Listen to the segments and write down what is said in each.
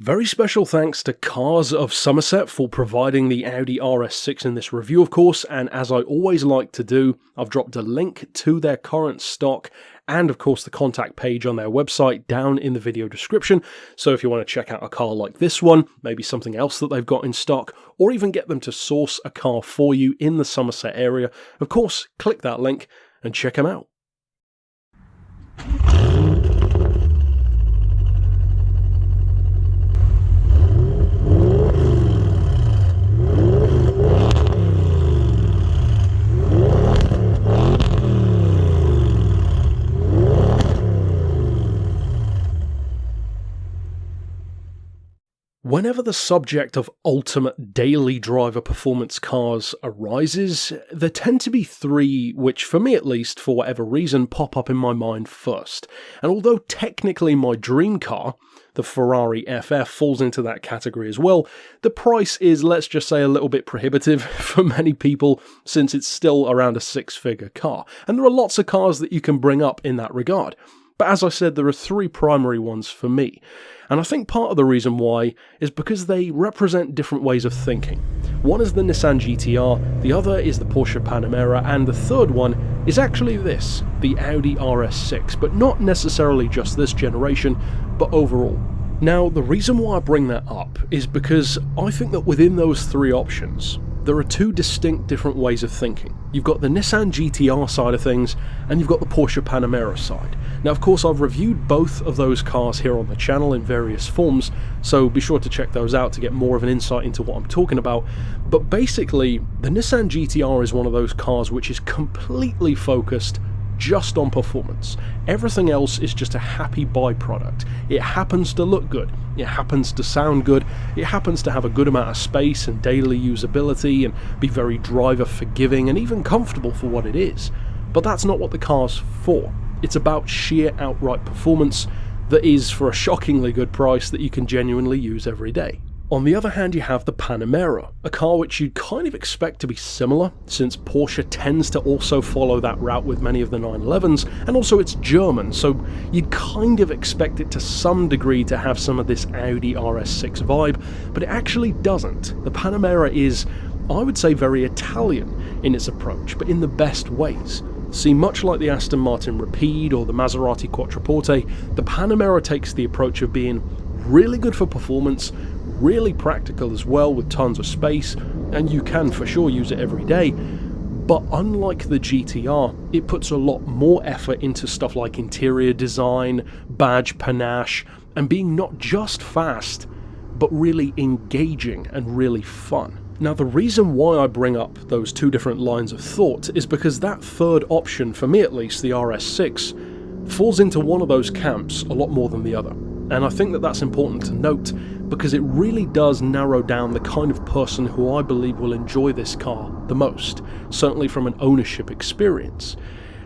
Very special thanks to Cars of Somerset for providing the Audi RS6 in this review, of course, and as I always like to do, I've dropped a link to their current stock and of course the contact page on their website down in the video description, so if you want to check out a car like this one, maybe something else that they've got in stock, or even get them to source a car for you in the Somerset area, of course, click that link and check them out. Whenever the subject of ultimate daily driver performance cars arises, there tend to be three which, for me at least, for whatever reason, pop up in my mind first. And although technically my dream car, the Ferrari FF, falls into that category as well, the price is, let's just say, a little bit prohibitive for many people since it's still around a six-figure car. And there are lots of cars that you can bring up in that regard. But as I said, there are three primary ones for me. And I think part of the reason why is because they represent different ways of thinking. One is the Nissan GT-R, the other is the Porsche Panamera, and the third one is actually this, the Audi RS6, but not necessarily just this generation, but overall. Now, the reason why I bring that up is because I think that within those three options, there are two distinct different ways of thinking. You've got the Nissan GT-R side of things, and you've got the Porsche Panamera side. Now, of course, I've reviewed both of those cars here on the channel in various forms, so be sure to check those out to get more of an insight into what I'm talking about. But basically, the Nissan GT-R is one of those cars which is completely focused just on performance. Everything else is just a happy byproduct. It happens to look good, it happens to sound good, it happens to have a good amount of space and daily usability and be very driver forgiving and even comfortable for what it is. But that's not what the car's for. It's about sheer outright performance that is for a shockingly good price that you can genuinely use every day. On the other hand, you have the Panamera, a car which you'd kind of expect to be similar, since Porsche tends to also follow that route with many of the 911s, and also it's German, so you'd kind of expect it to some degree to have some of this Audi RS6 vibe, but it actually doesn't. The Panamera is, I would say, very Italian in its approach, but in the best ways. See, much like the Aston Martin Rapide or the Maserati Quattroporte, the Panamera takes the approach of being really good for performance, really practical as well with tons of space, and you can for sure use it every day. But unlike the GT-R, it puts a lot more effort into stuff like interior design, badge panache, and being not just fast, but really engaging and really fun. Now, the reason why I bring up those two different lines of thought is because that third option, for me at least, the RS6, falls into one of those camps a lot more than the other. And I think that that's important to note because it really does narrow down the kind of person who I believe will enjoy this car the most, certainly from an ownership experience.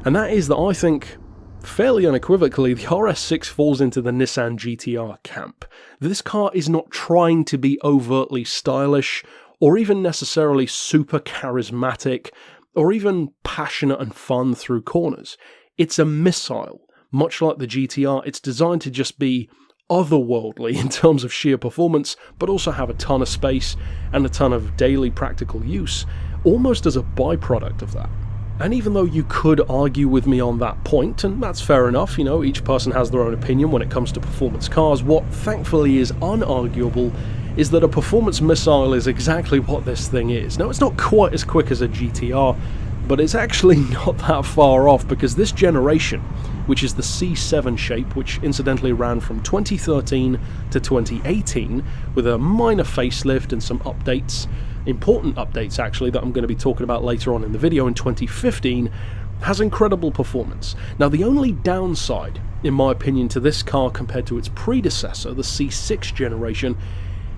And that is that I think, fairly unequivocally, the RS6 falls into the Nissan GT-R camp. This car is not trying to be overtly stylish, or even necessarily super charismatic, or even passionate and fun through corners. It's a missile. Much like the GT-R, it's designed to just be otherworldly in terms of sheer performance, but also have a ton of space and a ton of daily practical use, almost as a byproduct of that. And even though you could argue with me on that point, and that's fair enough, you know, each person has their own opinion when it comes to performance cars, what thankfully is unarguable is that a performance missile is exactly what this thing is. Now, it's not quite as quick as a GT-R, but it's actually not that far off, because this generation, which is the C7 shape, which incidentally ran from 2013 to 2018, with a minor facelift and some updates, important updates actually, that I'm going to be talking about later on in the video in 2015, has incredible performance. Now, the only downside, in my opinion, to this car compared to its predecessor, the C6 generation,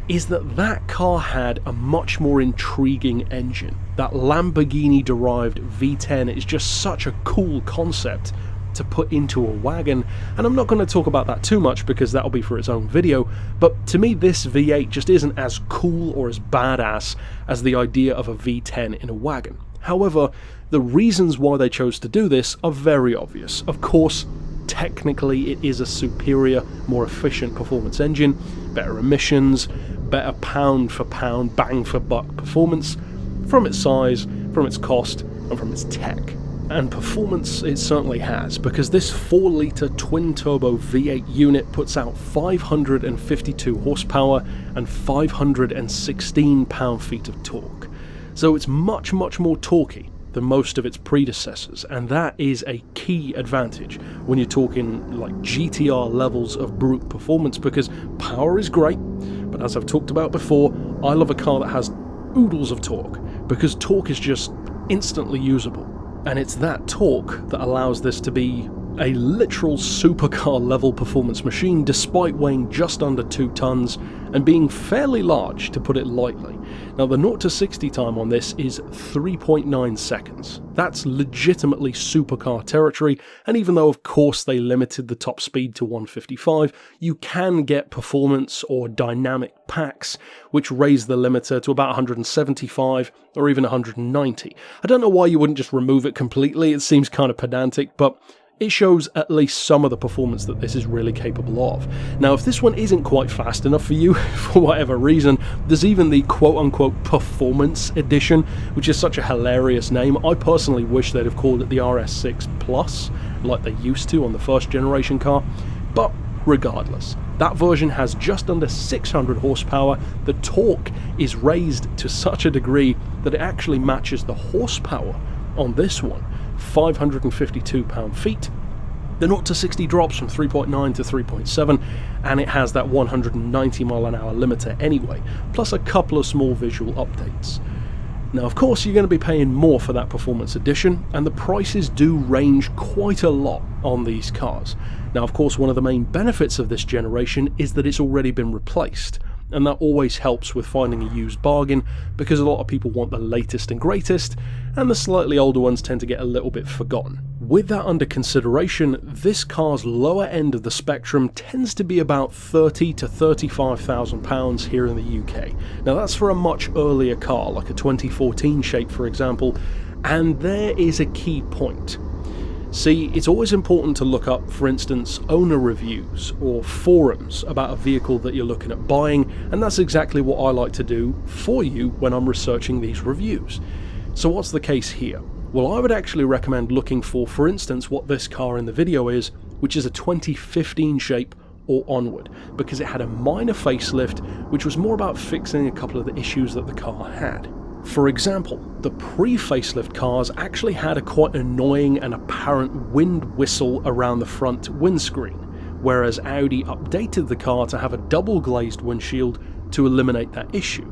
is that that car had a much more intriguing engine. That Lamborghini-derived V10 is just such a cool concept to put into a wagon, and I'm not going to talk about that too much because that'll be for its own video, but to me this V8 just isn't as cool or as badass as the idea of a V10 in a wagon. However, the reasons why they chose to do this are very obvious. Of course, technically it is a superior, more efficient performance engine, better emissions, better pound for pound, bang for buck performance from its size, from its cost, and from its tech. And performance it certainly has, because this 4-litre twin-turbo V8 unit puts out 552 horsepower and 516 pound-feet of torque. So it's much more torquey than most of its predecessors, and that is a key advantage when you're talking like GTR levels of brute performance, because power is great, but as I've talked about before, I love a car that has oodles of torque, because torque is just instantly usable. And it's that torque that allows this to be a literal supercar level performance machine, despite weighing just under 2 tons and being fairly large, to put it lightly. Now the 0 to 60 time on this is 3.9 seconds. That's legitimately supercar territory, and even though of course they limited the top speed to 155, you can get performance or dynamic packs which raise the limiter to about 175 or even 190. I don't know why you wouldn't just remove it completely, it seems kind of pedantic, but it shows at least some of the performance that this is really capable of. Now, if this one isn't quite fast enough for you, for whatever reason, there's even the quote-unquote performance edition, which is such a hilarious name. I personally wish they'd have called it the RS6 Plus, like they used to on the first generation car, but regardless, that version has just under 600 horsepower. The torque is raised to such a degree that it actually matches the horsepower on this one. 552 pound-feet. The 0 to 60 drops from 3.9 to 3.7, and it has that 190 mile an hour limiter anyway, plus a couple of small visual updates. Now of course you're going to be paying more for that performance edition, and the prices do range quite a lot on these cars. Now of course one of the main benefits of this generation is that it's already been replaced, and that always helps with finding a used bargain, because a lot of people want the latest and greatest, and the slightly older ones tend to get a little bit forgotten. With that under consideration, this car's lower end of the spectrum tends to be about £30,000 to £35,000 here in the UK. Now that's for a much earlier car, like a 2014 shape for example, and there is a key point. See, it's always important to look up, for instance, owner reviews or forums about a vehicle that you're looking at buying, and that's exactly what I like to do for you when I'm researching these reviews. So what's the case here? Well, I would actually recommend looking for instance, what this car in the video is, which is a 2015 shape or onward, because it had a minor facelift, which was more about fixing a couple of the issues that the car had. For example, the pre-facelift cars actually had a quite annoying and apparent wind whistle around the front windscreen, whereas Audi updated the car to have a double glazed windshield to eliminate that issue.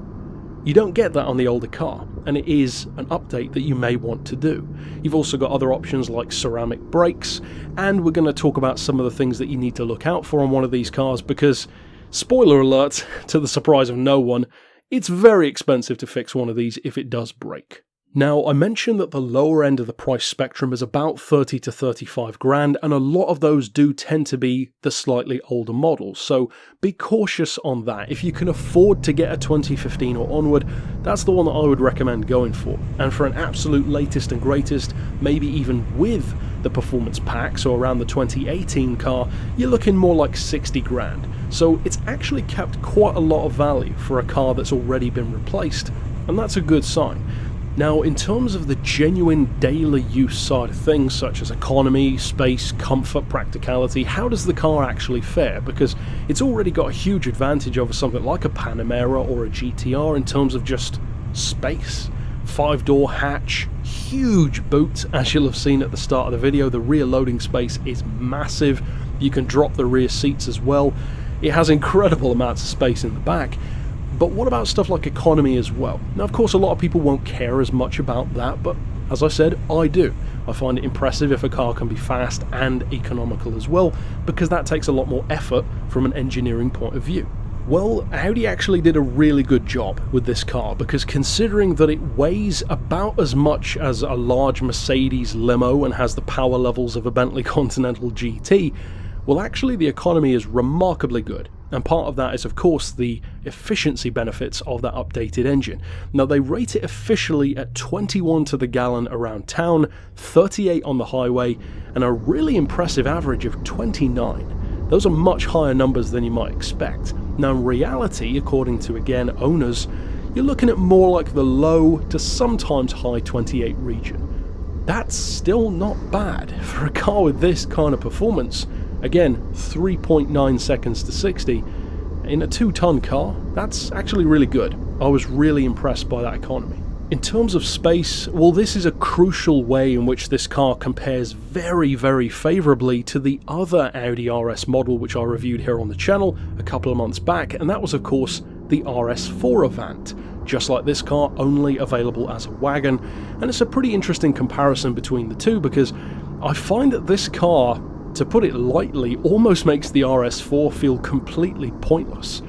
You don't get that on the older car, and it is an update that you may want to do. You've also got other options like ceramic brakes, and we're going to talk about some of the things that you need to look out for on one of these cars, because, spoiler alert, to the surprise of no one, it's very expensive to fix one of these if it does break. Now, I mentioned that the lower end of the price spectrum is about 30 to 35 grand, and a lot of those do tend to be the slightly older models, so be cautious on that. If you can afford to get a 2015 or onward, that's the one that I would recommend going for. And for an absolute latest and greatest, maybe even with the performance pack, so around the 2018 car, you're looking more like 60 grand. So it's actually kept quite a lot of value for a car that's already been replaced, and that's a good sign. Now, in terms of the genuine daily use side of things, such as economy, space, comfort, practicality, how does the car actually fare? Because it's already got a huge advantage over something like a Panamera or a GTR in terms of just space. 5-door hatch, huge boot, as you'll have seen at the start of the video. The rear loading space is massive. You can drop the rear seats as well. It has incredible amounts of space in the back. But what about stuff like economy as well? Now, of course, a lot of people won't care as much about that, but as I said, I do. I find it impressive if a car can be fast and economical as well, because that takes a lot more effort from an engineering point of view. Well, Audi actually did a really good job with this car, because considering that it weighs about as much as a large Mercedes limo and has the power levels of a Bentley Continental GT, well, actually the economy is remarkably good. And part of that is, of course, the efficiency benefits of that updated engine. Now, they rate it officially at 21 to the gallon around town, 38 on the highway, and a really impressive average of 29. Those are much higher numbers than you might expect. Now, in reality, according to, again, owners, you're looking at more like the low to sometimes high 28 region. That's still not bad for a car with this kind of performance. Again, 3.9 seconds to 60. In a 2-ton car, that's actually really good. I was really impressed by that economy. In terms of space, well, this is a crucial way in which this car compares very, very favourably to the other Audi RS model which I reviewed here on the channel a couple of months back, and that was, of course, the RS4 Avant. Just like this car, only available as a wagon, and it's a pretty interesting comparison between the two because I find that this car, to put it lightly, almost makes the RS4 feel completely pointless.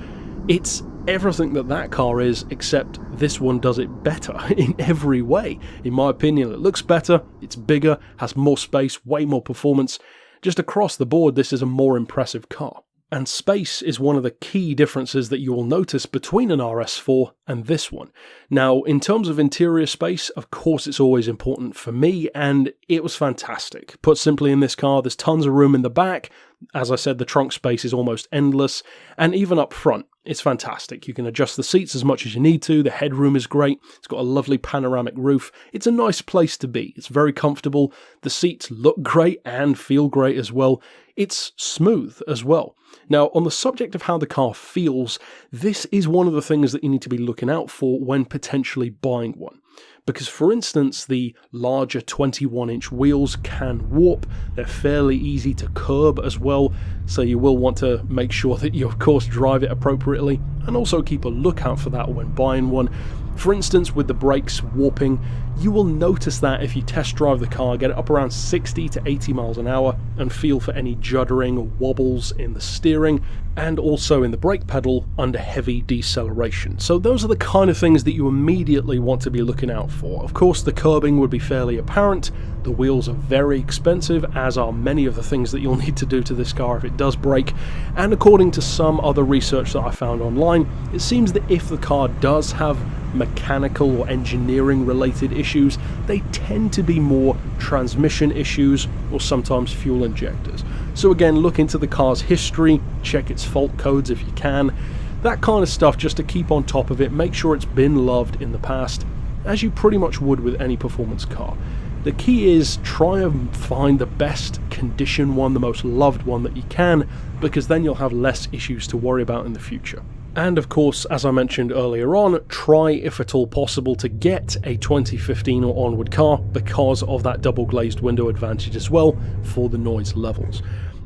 It's everything that car is, except this one does it better in every way. In my opinion, it looks better, it's bigger, has more space, way more performance. Just across the board, this is a more impressive car. And space is one of the key differences that you will notice between an RS4 and this one. Now, in terms of interior space, of course it's always important for me, and it was fantastic. Put simply, in this car, there's tons of room in the back. As I said, the trunk space is almost endless, and even up front, it's fantastic. You can adjust the seats as much as you need to, the headroom is great, it's got a lovely panoramic roof. It's a nice place to be, it's very comfortable, the seats look great and feel great as well. It's smooth as well. Now, on the subject of how the car feels, this is one of the things that you need to be looking out for when potentially buying one. Because, for instance, the larger 21-inch wheels can warp, they're fairly easy to curb as well, so you will want to make sure that you, of course, drive it appropriately, and also keep a lookout for that when buying one. For instance, with the brakes warping, you will notice that if you test drive the car, get it up around 60 to 80 miles an hour, and feel for any juddering or wobbles in the steering, and also in the brake pedal under heavy deceleration. So those are the kind of things that you immediately want to be looking out for. Of course, the curbing would be fairly apparent, the wheels are very expensive, as are many of the things that you'll need to do to this car if it does break, and according to some other research that I found online, it seems that if the car does have mechanical or engineering related issues, they tend to be more transmission issues or sometimes fuel injectors. So again, look into the car's history, check its fault codes if you can, that kind of stuff, just to keep on top of it, make sure it's been loved in the past, as you pretty much would with any performance car. The key is try and find the best condition one, the most loved one that you can, because then you'll have less issues to worry about in the future. And of course, as I mentioned earlier on, try if at all possible to get a 2015 or onward car because of that double glazed window advantage as well for the noise levels.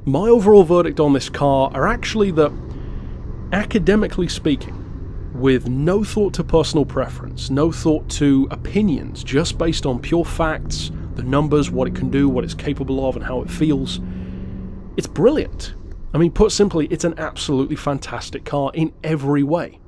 My overall verdict on this car are actually that, academically speaking, with no thought to personal preference, no thought to opinions, just based on pure facts, the numbers, what it can do, what it's capable of, and how it feels, it's brilliant. I mean, put simply, it's an absolutely fantastic car in every way.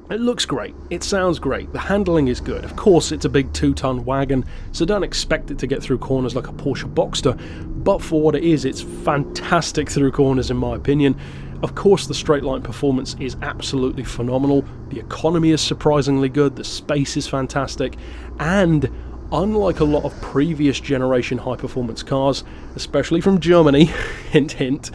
It looks great, it sounds great, the handling is good. Of course, it's a big 2-ton wagon, so don't expect it to get through corners like a Porsche Boxster, but for what it is, it's fantastic through corners in my opinion. Of course, the straight line performance is absolutely phenomenal, the economy is surprisingly good, the space is fantastic, and unlike a lot of previous generation high-performance cars, especially from Germany, hint hint,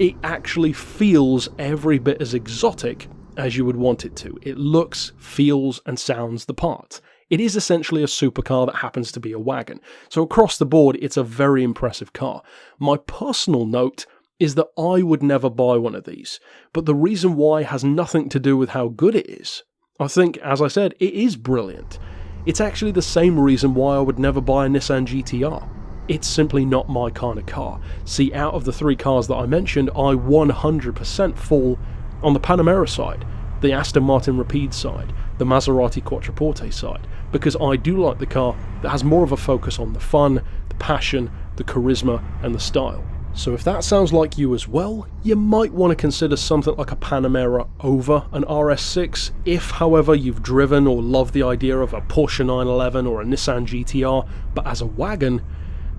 it actually feels every bit as exotic as you would want it to. It looks, feels, and sounds the part. It is essentially a supercar that happens to be a wagon. So across the board, it's a very impressive car. My personal note is that I would never buy one of these, but the reason why has nothing to do with how good it is. I think, as I said, it is brilliant. It's actually the same reason why I would never buy a Nissan GT-R. It's simply not my kind of car. See, out of the 3 cars that I mentioned, I 100% fall on the Panamera side, the Aston Martin Rapide side, the Maserati Quattroporte side, because I do like the car that has more of a focus on the fun, the passion, the charisma, and the style. So if that sounds like you as well, you might want to consider something like a Panamera over an RS6. If, however, you've driven or love the idea of a Porsche 911 or a Nissan GT-R, but as a wagon,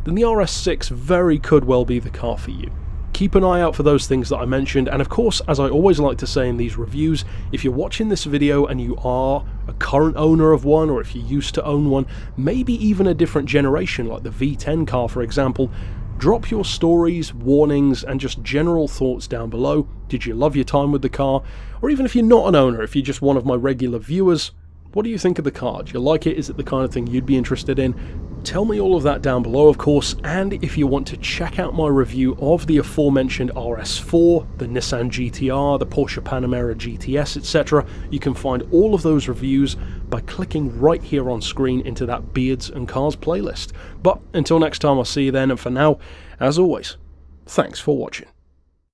then the RS6 very could well be the car for you. keep an eye out for those things that I mentioned, and of course, as I always like to say in these reviews, if you're watching this video and you are a current owner of one, or if you used to own one, maybe even a different generation like the V10 car for example, drop your stories, warnings, and just general thoughts down below. Did you love your time with the car? Or even if you're not an owner, if you're just one of my regular viewers, what do you think of the car? Do you like it? Is it the kind of thing you'd be interested in? Tell me all of that down below, of course, and if you want to check out my review of the aforementioned RS4, the Nissan GT-R, the Porsche Panamera GTS, etc., you can find all of those reviews by clicking right here on screen into that Beards and Cars playlist. But until next time, I'll see you then, and for now, as always, thanks for watching.